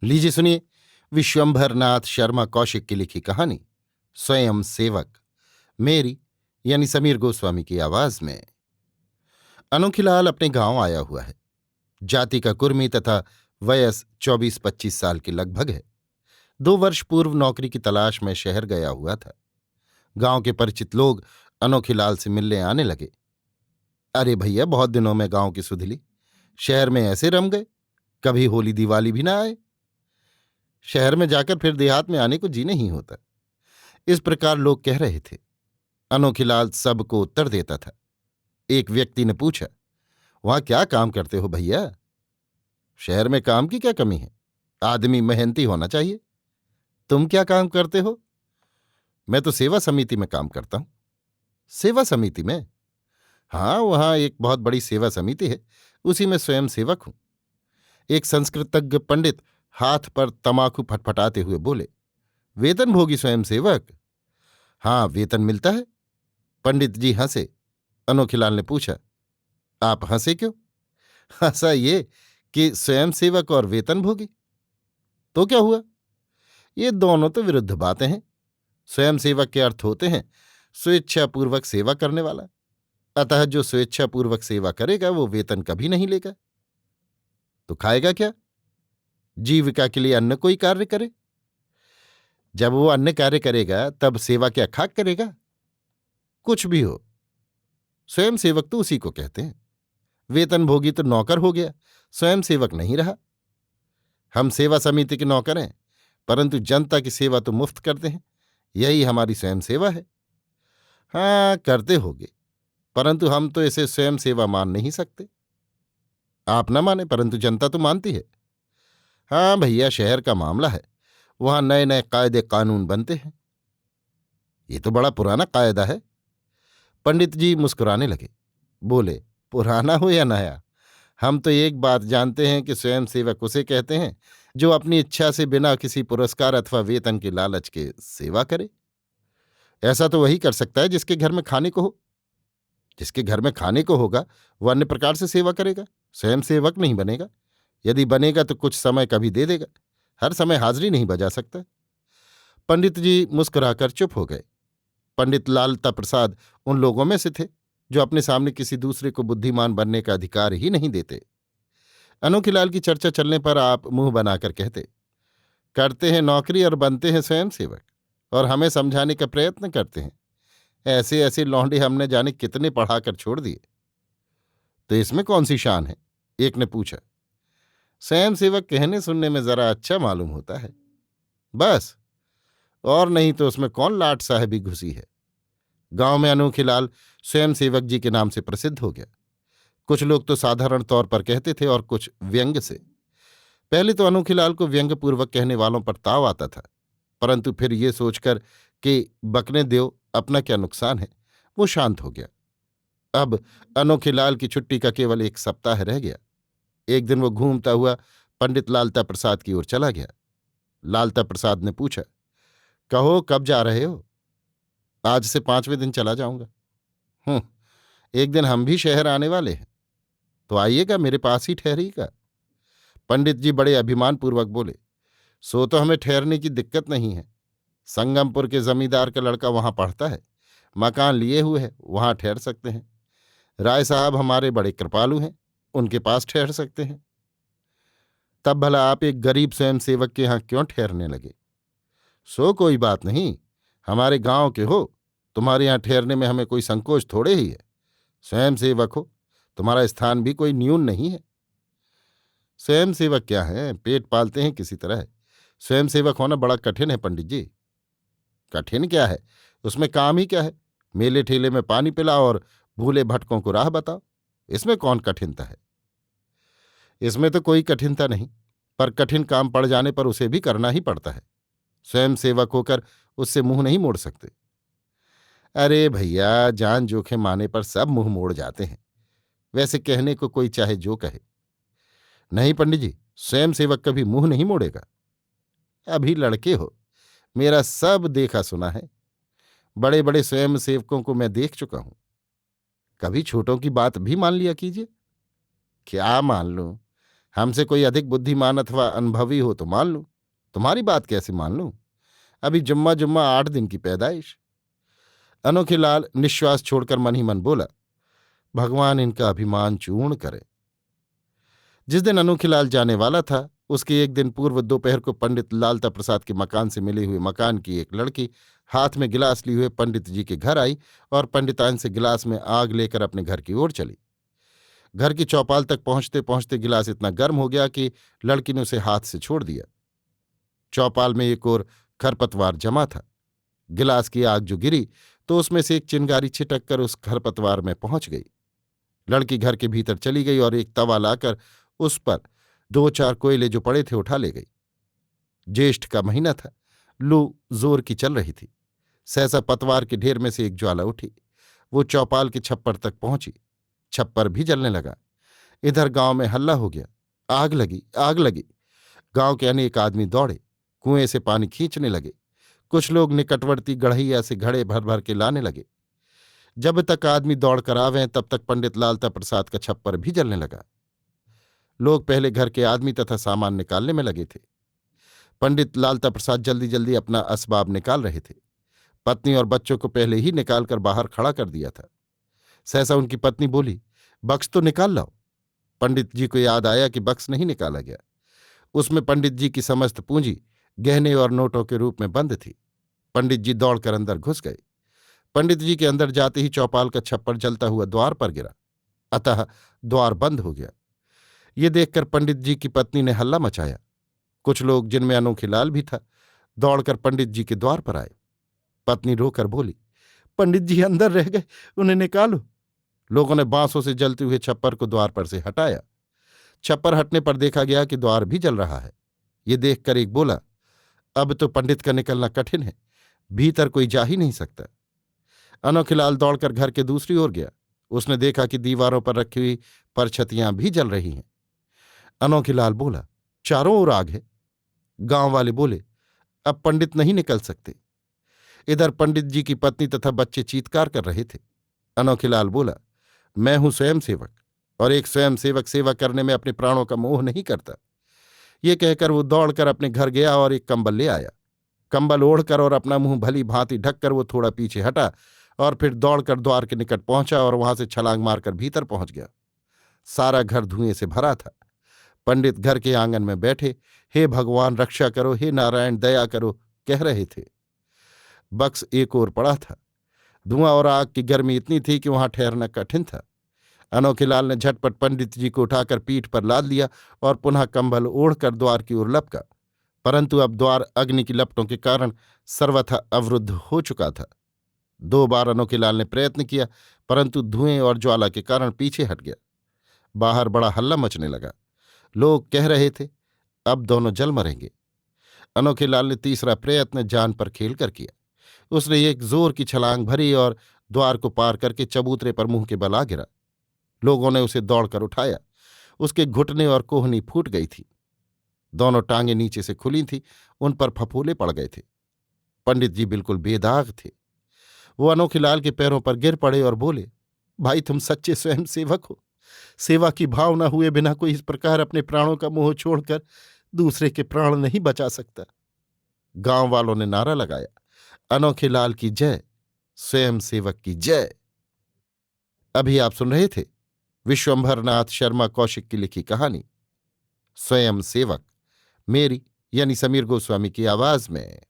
लीजिए सुनिए विश्वंभर नाथ शर्मा कौशिक की लिखी कहानी स्वयं सेवक, मेरी यानी समीर गोस्वामी की आवाज में। अनोखीलाल अपने गांव आया हुआ है। जाति का कुर्मी तथा वयस 24-25 साल के लगभग है। 2 वर्ष पूर्व नौकरी की तलाश में शहर गया हुआ था। गांव के परिचित लोग अनोखीलाल से मिलने आने लगे। अरे भैया, बहुत दिनों में गांव की सुधली, शहर में ऐसे रम गए, कभी होली दिवाली भी ना आए। शहर में जाकर फिर देहात में आने को जी नहीं होता। इस प्रकार लोग कह रहे थे। अनोखीलाल सबको उत्तर देता था। एक व्यक्ति ने पूछा, वहां क्या काम करते हो भैया? शहर में काम की क्या कमी है? आदमी मेहनती होना चाहिए। तुम क्या काम करते हो? मैं तो सेवा समिति में काम करता हूं। सेवा समिति में? हाँ, वहां एक बहुत बड़ी सेवा समिति है, उसी में स्वयं सेवक हूं। एक संस्कृतज्ञ पंडित हाथ पर तमाकू फटफटाते हुए बोले, वेतनभोगी स्वयं सेवक? हाँ, वेतन मिलता है। पंडित जी हंसे। अनोखीलाल ने पूछा, आप हंसे क्यों? हंसा ये कि स्वयं सेवक और वेतनभोगी, तो क्या हुआ? ये दोनों तो विरुद्ध बातें हैं। स्वयं सेवक के अर्थ होते हैं स्वेच्छापूर्वक सेवा करने वाला। अतः जो स्वेच्छापूर्वक सेवा करेगा वो वेतन कभी नहीं लेगा। तो खाएगा क्या? जीविका के लिए अन्य कोई कार्य करे। जब वो अन्य कार्य करेगा तब सेवा क्या खाक करेगा? कुछ भी हो, स्वयं सेवक तो उसी को कहते हैं। वेतनभोगी तो नौकर हो गया, स्वयं सेवक नहीं रहा। हम सेवा समिति के नौकर हैं, परंतु जनता की सेवा तो मुफ्त करते हैं। यही हमारी स्वयं सेवा है। हाँ, करते होगे, परंतु हम तो इसे स्वयं सेवा मान नहीं सकते। आप न माने, परंतु जनता तो मानती है। हाँ भैया, शहर का मामला है, वहां नए नए कायदे कानून बनते हैं। ये तो बड़ा पुराना कायदा है। पंडित जी मुस्कुराने लगे। बोले, पुराना हो या नया, हम तो एक बात जानते हैं कि स्वयं सेवक उसे कहते हैं जो अपनी इच्छा से बिना किसी पुरस्कार अथवा वेतन के लालच के सेवा करे। ऐसा तो वही कर सकता है जिसके घर में खाने को हो। जिसके घर में खाने को होगा वह अन्य प्रकार से सेवा करेगा, स्वयं सेवक नहीं बनेगा। यदि बनेगा तो कुछ समय कभी दे देगा, हर समय हाजिरी नहीं बजा सकता। पंडित जी मुस्कुराकर चुप हो गए। पंडित लालता प्रसाद उन लोगों में से थे जो अपने सामने किसी दूसरे को बुद्धिमान बनने का अधिकार ही नहीं देते। अनोखीलाल की चर्चा चलने पर आप मुंह बनाकर कहते, करते हैं नौकरी और बनते हैं स्वयं सेवक, और हमें समझाने का प्रयत्न करते हैं। ऐसे ऐसे लौंडे हमने जाने कितने पढ़ाकर छोड़ दिए। तो इसमें कौन सी शान है? एक ने पूछा। स्वयं सेवक कहने सुनने में जरा अच्छा मालूम होता है, बस। और नहीं तो उसमें कौन लाट साहबी घुसी है। गांव में अनोखीलाल स्वयं सेवक जी के नाम से प्रसिद्ध हो गया। कुछ लोग तो साधारण तौर पर कहते थे और कुछ व्यंग से। पहले तो अनोखीलाल को व्यंग्यपूर्वक कहने वालों पर ताव आता था, परंतु फिर ये सोचकर कि बकने दो, अपना क्या नुकसान है, वो शांत हो गया। अब अनोखीलाल की छुट्टी का केवल 1 सप्ताह रह गया। एक दिन वो घूमता हुआ पंडित लालता प्रसाद की ओर चला गया। लालता प्रसाद ने पूछा, कहो कब जा रहे हो? आज से 5वें दिन चला जाऊंगा। हूँ, एक दिन हम भी शहर आने वाले हैं, तो आइएगा, मेरे पास ही ठहरिएगा। पंडित जी बड़े अभिमानपूर्वक बोले, सो तो हमें ठहरने की दिक्कत नहीं है। संगमपुर के जमींदार का लड़का वहां पढ़ता है, मकान लिए हुए है, वहां ठहर सकते हैं। राय साहब हमारे बड़े कृपालु हैं, उनके पास ठहर सकते हैं। तब भला आप एक गरीब स्वयंसेवक के यहां क्यों ठहरने लगे? सो कोई बात नहीं, हमारे गांव के हो, तुम्हारे यहां ठहरने में हमें कोई संकोच थोड़े ही है। स्वयंसेवक हो, तुम्हारा स्थान भी कोई न्यून नहीं है। स्वयंसेवक क्या है, पेट पालते हैं किसी तरह। स्वयंसेवक होना बड़ा कठिन है पंडित जी। कठिन क्या है, उसमें काम ही क्या है? मेले ठेले में पानी पिलाओ और भूले भटकों को राह बताओ, इसमें कौन कठिनता है? इसमें तो कोई कठिनता नहीं, पर कठिन काम पड़ जाने पर उसे भी करना ही पड़ता है। स्वयं सेवक होकर उससे मुंह नहीं मोड़ सकते। अरे भैया, जान जोखिम आने पर सब मुंह मोड़ जाते हैं। वैसे कहने को कोई चाहे जो कहे। नहीं पंडित जी, स्वयं सेवक कभी मुंह नहीं मोड़ेगा। अभी लड़के हो, मेरा सब देखा सुना है। बड़े बड़े स्वयं सेवकों को मैं देख चुका हूं। कभी छोटों की बात भी मान लिया कीजिए। क्या मान लूं? हमसे कोई अधिक बुद्धिमान अथवा अनुभवी हो तो मान लूं, तुम्हारी बात कैसे मान लूं? अभी जुम्मा जुम्मा 8 दिन की पैदाइश। अनोखीलाल निश्वास छोड़कर मन ही मन बोला, भगवान इनका अभिमान चूर्ण करे। जिस दिन अनोखीलाल जाने वाला था उसके एक दिन पूर्व दोपहर को पंडित लालता प्रसाद के मकान से मिले हुए मकान की एक लड़की हाथ में गिलास लिए हुए पंडित जी के घर आई और पंडिताइन से गिलास में आग लेकर अपने घर की ओर चली। घर की चौपाल तक पहुंचते पहुंचते गिलास इतना गर्म हो गया कि लड़की ने उसे हाथ से छोड़ दिया। चौपाल में एक और खरपतवार जमा था। गिलास की आग जो गिरी तो उसमें से एक चिंगारी छिटक कर उस खरपतवार में पहुंच गई। लड़की घर के भीतर चली गई और एक तवा लाकर उस पर 2-4 कोयले जो पड़े थे उठा ले गई। ज्येष्ठ का महीना था, लू जोर की चल रही थी। सहसा पतवार के ढेर में से एक ज्वाला उठी, वो चौपाल के छप्पर तक पहुंची। छप्पर भी जलने लगा। इधर गांव में हल्ला हो गया, आग लगी, आग लगी। गांव के अनेक आदमी दौड़े, कुएं से पानी खींचने लगे। कुछ लोग निकटवर्ती गढ़ैया से घड़े भर भर के लाने लगे। जब तक आदमी दौड़ कर आवें तब तक पंडित लालता प्रसाद का छप्पर भी जलने लगा। लोग पहले घर के आदमी तथा सामान निकालने में लगे थे। पंडित लालता प्रसाद जल्दी जल्दी अपना असबाब निकाल रहे थे। पत्नी और बच्चों को पहले ही निकालकर बाहर खड़ा कर दिया था। सहसा उनकी पत्नी बोली, बक्स तो निकाल लाओ। पंडित जी को याद आया कि बक्स नहीं निकाला गया। उसमें पंडित जी की समस्त पूंजी गहने और नोटों के रूप में बंद थी। पंडित जी दौड़कर अंदर घुस गए। पंडित जी के अंदर जाते ही चौपाल का छप्पर जलता हुआ द्वार पर गिरा, अतः द्वार बंद हो गया। ये देखकर पंडित जी की पत्नी ने हल्ला मचाया। कुछ लोग, जिनमें अनोखीलाल भी था, दौड़कर पंडित जी के द्वार पर आए। पत्नी रोकर बोली, पंडित जी अंदर रह गए, उन्हें निकालो। लोगों ने बांसों से जलते हुए छप्पर को द्वार पर से हटाया। छप्पर हटने पर देखा गया कि द्वार भी जल रहा है। ये देखकर एक बोला, अब तो पंडित का निकलना कठिन है, भीतर कोई जा ही नहीं सकता। अनोखीलाल दौड़कर घर के दूसरी ओर गया। उसने देखा कि दीवारों पर रखी हुई परछतियां भी जल रही हैं। अनोखीलाल बोला, चारों ओर आग है। गांव वाले बोले, अब पंडित नहीं निकल सकते। इधर पंडित जी की पत्नी तथा बच्चे चीत्कार कर रहे थे। अनोखीलाल बोला, मैं हूं स्वयं सेवक, और एक स्वयं सेवक सेवा करने में अपने प्राणों का मोह नहीं करता। ये कहकर वो दौड़कर अपने घर गया और एक कंबल ले आया। कंबल ओढ़कर और अपना मुंह भली भांति ढककर वो थोड़ा पीछे हटा और फिर दौड़कर द्वार के निकट पहुंचा और वहां से छलांग मारकर भीतर पहुंच गया। सारा घर धुएं से भरा था। पंडित घर के आंगन में बैठे हे भगवान रक्षा करो, हे नारायण दया करो कह रहे थे। बक्स एक ओर पड़ा था। धुआं और आग की गर्मी इतनी थी कि वहां ठहरना कठिन था। अनोखीलाल ने झटपट पंडित जी को उठाकर पीठ पर लाद लिया और पुनः कंबल ओढ़कर द्वार की ओर लपका, परंतु अब द्वार अग्नि की लपटों के कारण सर्वथा अवरुद्ध हो चुका था। 2 बार अनोखीलाल ने प्रयत्न किया, परंतु धुएं और ज्वाला के कारण पीछे हट गया। बाहर बड़ा हल्ला मचने लगा। लोग कह रहे थे, अब दोनों जल मरेंगे। अनोखीलाल ने तीसरा प्रयत्न जान पर खेल कर किया। उसने एक जोर की छलांग भरी और द्वार को पार करके चबूतरे पर मुंह के बल आ गिरा। लोगों ने उसे दौड़कर उठाया। उसके घुटने और कोहनी फूट गई थी। दोनों टांगें नीचे से खुली थीं, उन पर फफोले पड़ गए थे। पंडित जी बिल्कुल बेदाग थे। वो अनोखीलाल के पैरों पर गिर पड़े और बोले, भाई तुम सच्चे स्वयं सेवक हो। सेवा की भावना हुए बिना कोई इस प्रकार अपने प्राणों का मोह छोड़कर दूसरे के प्राण नहीं बचा सकता। गांव वालों ने नारा लगाया, अनोखीलाल की जय, स्वयं सेवक की जय। अभी आप सुन रहे थे विश्वंभरनाथ शर्मा कौशिक की लिखी कहानी स्वयं सेवक, मेरी यानी समीर गोस्वामी की आवाज में।